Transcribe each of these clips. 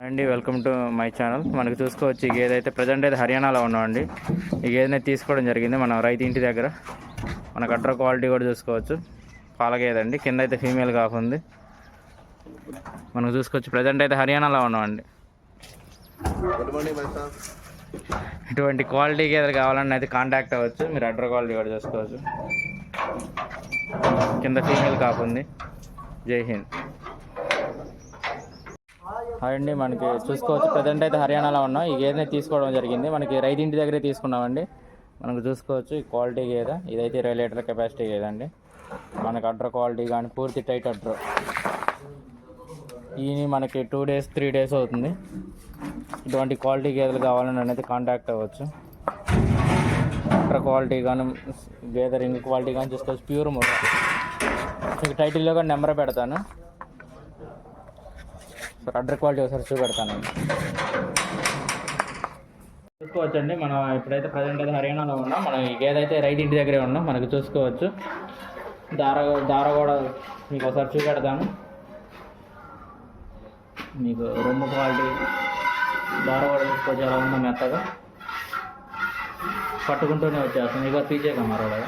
అండి welcome to my channel. మనకు చూసుకోవచ్చు ఈ గేదె అయితే ప్రజెంట్ అయితే హర్యానాలో ఉన్నామండి. ఈ గేదెని తీసుకోవడం జరిగింది మన రైతు ఇంటి దగ్గర. మనకు అడ్ర క్వాలిటీ కూడా చూసుకోవచ్చు. పాల గేదె అండి, కింద అయితే ఫీమేల్ కాకుంది. మనకు చూసుకోవచ్చు ప్రజెంట్ అయితే హర్యానాలో ఉన్నామండి. ఇటువంటి క్వాలిటీ గేదెలు కావాలని అయితే కాంటాక్ట్ అవ్వచ్చు. మీరు అడ్ర క్వాలిటీ కూడా చూసుకోవచ్చు. కింద ఫీమేల్ కాకుంది. జై హింద్. హాయ్ అండి, మనకి చూసుకోవచ్చు ప్రజెంట్ అయితే హర్యానాలో ఉన్నాం. ఈ గేదెని తీసుకోవడం జరిగింది. మనకి రైతు ఇంటి దగ్గరే తీసుకున్నామండి. మనకు చూసుకోవచ్చు ఈ క్వాలిటీ గేదె. ఇదైతే 20 లీటర్ల కెపాసిటీ గేదె అండి. మనకు అడ్ర క్వాలిటీ కానీ పూర్తి టైట్ అడ్ర. ఈ మనకి 2 days 3 days అవుతుంది. ఇటువంటి క్వాలిటీ గేదెలు కావాలని అనేది కాంటాక్ట్ అవ్వచ్చు. అడ్ర క్వాలిటీ కానీ గేదె రింగ్ క్వాలిటీ కానీ చూసుకోవచ్చు. ప్యూర్ మీకు టైటిల్లో కానీ నెంబర్ పెడతాను. అడ్ర క్వాలిటీ ఒకసారి చూపెడతాను. చూసుకోవచ్చండి, మనం ఇప్పుడైతే ప్రజెంట్ అయితే హర్యానాలో ఉన్నాం. మనం ఈ గేదె అయితే రైతు ఇంటి దగ్గరే ఉన్నాం. మనకు చూసుకోవచ్చు దార కూడా మీకు ఒకసారి చూపెడతాను. మీకు రొమ్ము క్వాలిటీ దార కూడా చూసుకోవచ్చు. ఎలా ఉందో మెత్తగా పట్టుకుంటూనే వచ్చేస్తుంది. ఇక తీసేయకమ్మా కూడా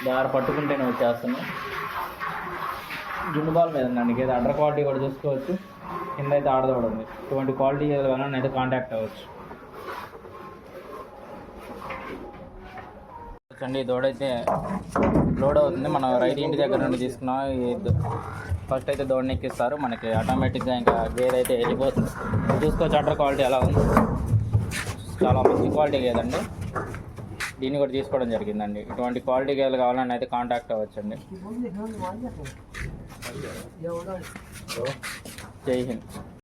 దార పట్టుకుంటూనే వచ్చేస్తుంది. జున్ను బాల్ మీద ఉందండి గేదె. అడ్ర క్వాలిటీ కూడా చూసుకోవచ్చు. కింద అయితే ఆడదోడు ఉంది. ఇటువంటి క్వాలిటీ గేదెల వల్ల అయితే కాంటాక్ట్ అవ్వచ్చు అండి. దోడైతే లోడ్ అవుతుంది. మనం రైతు ఇంటి దగ్గర నుండి తీసుకున్నాం. ఫస్ట్ అయితే దోడని ఎక్కిస్తారు. మనకి ఆటోమేటిక్గా ఇంకా గేదె అయితే వెళ్ళిపోతుంది. చూసుకోవచ్చు అడ్ర క్వాలిటీ ఎలా ఉంది. చాలా మంచి క్వాలిటీ గేదండి. దీన్ని కూడా తీసుకోవడం జరిగిందండి. ఇటువంటి క్వాలిటీ గేదెలు కావాలని అయితే కాంటాక్ట్ అవ్వచ్చండి. జై హింద్.